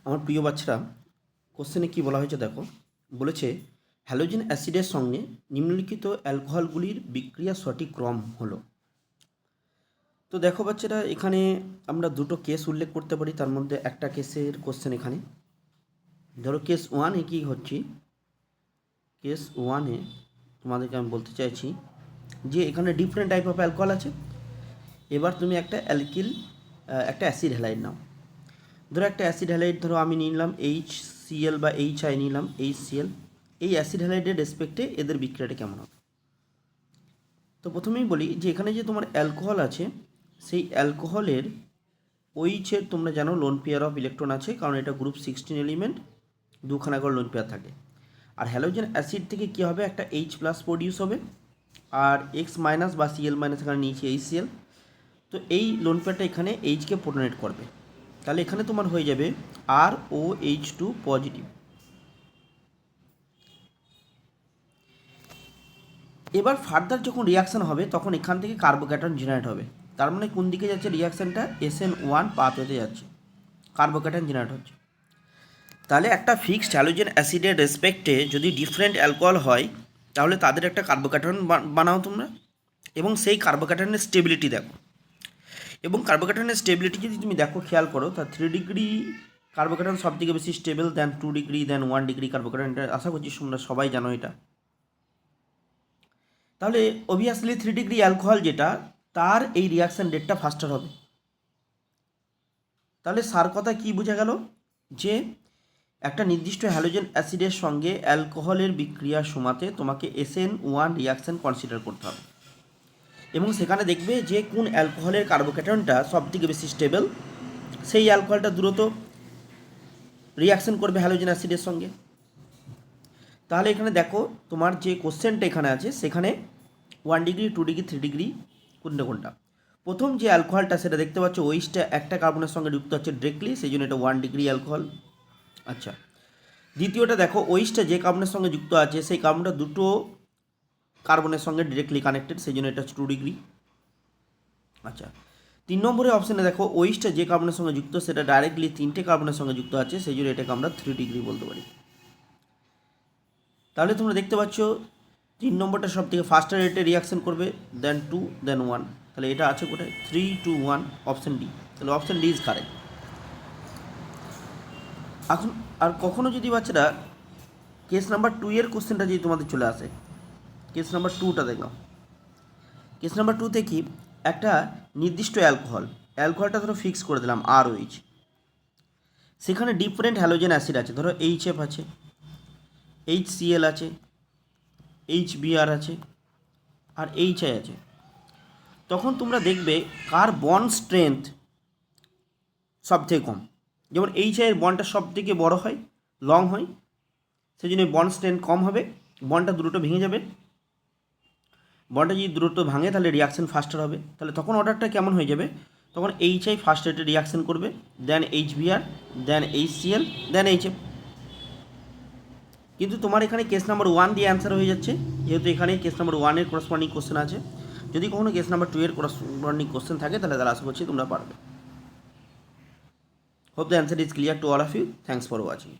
আমার প্রিয় বাচ্চারা, কোশ্চেনে কী বলা হয়েছে দেখো। বলেছে হ্যালোজেন অ্যাসিডের সঙ্গে নিম্নলিখিত অ্যালকোহলগুলির বিক্রিয়া সঠিক ক্রম হলো। তো দেখো বাচ্চারা, এখানে আমরা দুটো কেস উল্লেখ করতে পারি। তার মধ্যে একটা কেসের কোশ্চেন এখানে ধরো কেস ওয়ানে কী হচ্ছে। কেস ওয়ানে তোমাদেরকে আমি বলতে চাইছি যে এখানে ডিফারেন্ট টাইপ অফ অ্যালকোহল আছে। এবার তুমি একটা একটা অ্যাসিড হ্যালাইড নাও। ধরো একটা অ্যাসিড হ্যালাইড ধরো আমি নিলাম HCl বা HI নিলাম HCl। এই অ্যাসিড হ্যালাইডের রেসপেক্টে এদের বিক্রিয়াটা কেমন হবে। তো প্রথমেই বলি যে এখানে যে তোমার অ্যালকোহল আছে, সেই অ্যালকোহলের ওইচের তোমরা জানো লোন পেয়ার অফ ইলেকট্রন আছে, কারণ এটা গ্রুপ 16 এলিমেন্ট, দুখানা করে লোন পেয়ার থাকে। আর হ্যালোজেন অ্যাসিড থেকে কী হবে, একটা H+ প্রডিউস হবে, আর X- বা Cl- এখানে নিয়েছি HCl। তো এই লোন পেয়ারটা এখানে Hকে প্রোটনেট করবে, তাহলে এখানে তোমার হয়ে যাবে ROH2 পজিটিভ। এবার ফার্দার যখন রিয়াকশান হবে তখন এখান থেকে কার্বোক্যাটায়ন জেনারেট হবে। তার মানে কোন দিকে যাচ্ছে রিয়াকশানটা, SN1 পাথওয়েতে যাচ্ছে, কার্বোক্যাটায়ন জেনারেট হচ্ছে। তাহলে একটা ফিক্সড হ্যালোজেন অ্যাসিডের রেসপেক্টে যদি ডিফারেন্ট অ্যালকোহল হয়, তাহলে তাদের একটা কার্বোক্যাটায়ন বানাও তোমরা, এবং সেই কার্বোক্যাটায়নের স্টেবিলিটি দেখো। এবং কার্বোক্যাটায়নের স্টেবিলিটি যদি তুমি দেখো, খেয়াল করো, তা 3 ডিগ্রি কার্বোক্যাটায়ন সব থেকে বেশি স্টেবল, দেন 2 ডিগ্রি, দেন 1 ডিগ্রি কার্বোক্যাটায়ন। আশা করছি তোমরা সবাই জানো এটা। তাহলে অবভিয়াসলি 3 ডিগ্রি অ্যালকোহল যেটা, তার এই রিয়াকশান রেটটা ফাস্টার হবে। তাহলে সার কথা কী বোঝা গেল, যে একটা নির্দিষ্ট হ্যালোজেন অ্যাসিডের সঙ্গে অ্যালকোহলের বিক্রিয়ার সময়তে তোমাকে SN1 রিয়াকশান কনসিডার করতে হবে, এবং সেখানে দেখবে যে কোন অ্যালকোহলের কার্বোক্যাটায়নটা সব থেকে বেশি স্টেবল, সেই অ্যালকোহলটা দ্রুত রিয়াকশান করবে হ্যালোজেন অ্যাসিডের সঙ্গে। তাহলে এখানে দেখো তোমার যে কোশ্চেনটা এখানে আছে, সেখানে 1 ডিগ্রি, 2 ডিগ্রি, 3 ডিগ্রি কোনটা। প্রথম যে অ্যালকোহলটা সেটা দেখতে পাচ্ছ, ওইসটা একটা কার্বনের সঙ্গে যুক্ত হচ্ছে ডিরেক্টলি, সেই জন্য এটা 1 ডিগ্রি অ্যালকোহল। আচ্ছা, দ্বিতীয়টা দেখো, ওইসটা যে কার্বনের সঙ্গে যুক্ত আছে সেই কার্বনটা দুটো কার্বনের সঙ্গে ডিরেক্টলি কানেক্টেড, সেই জন্য এটা হচ্ছে 2 ডিগ্রি। আচ্ছা, 3 নম্বরের অপশানে দেখো, ওইসটা যে কার্বনের সঙ্গে যুক্ত সেটা ডাইরেক্টলি 3টে কার্বনের সঙ্গে যুক্ত আছে, সেই জন্য এটাকে আমরা 3 ডিগ্রি বলতে পারি। তাহলে তোমরা দেখতে পাচ্ছ 3 নম্বরটা সব থেকে ফাস্টার রেটে রিয়াকশন করবে, দেন 2, দেন 1। তাহলে এটা আছে কোথায়, 3, 2, 1, অপশান ডি। তাহলে অপশান ডি ইজ কারেক্ট। এখন আর কখনো যদি বাচ্চারা কেস নাম্বার 2 এর কোশ্চেনটা যদি তোমাদের চলে আসে, কেস নাম্বার 2টা দেখলাম। কেস নাম্বার 2তে কি, একটা নির্দিষ্ট অ্যালকোহলটা ধরো ফিক্স করে দিলাম ROH। সেখানে ডিফারেন্ট হ্যালোজেন অ্যাসিড আছে, ধরো HF আছে, HCl আছে, HBr আছে, আর HI আছে। তখন তোমরা দেখবে কার বন্ড স্ট্রেংথ সব থেকে কম। যেমন HI এর বন্ডটা সব থেকে বড়ো হয়, লং হয়, সেই জন্য বন্ড স্ট্রেংথ কম হবে, বন্ডটা দ্রুত ভেঙে যাবে। বন্ডটা যদি দ্রুত ভাঙে তাহলে রিয়াকশান ফাস্টার হবে। তাহলে তখন অর্ডারটা কেমন হয়ে যাবে, তখন HI ফার্স্ট রেটে রিয়াকশান করবে, দেন HBr, দেন HCl, দেন HF। কিন্তু তোমার এখানে কেস নাম্বার 1 দিয়ে অ্যান্সার হয়ে যাচ্ছে, যেহেতু এখানে কেস নাম্বার 1-এর করসপন্ডিং কোশ্চেন আছে। যদি কখনো কেস নাম্বার 2-এর করসপন্ডিং কোশ্চেন থাকে, তাহলে আশা করছি তোমরা পারবে। Hope the answer is clear to all of you. Thanks for watching.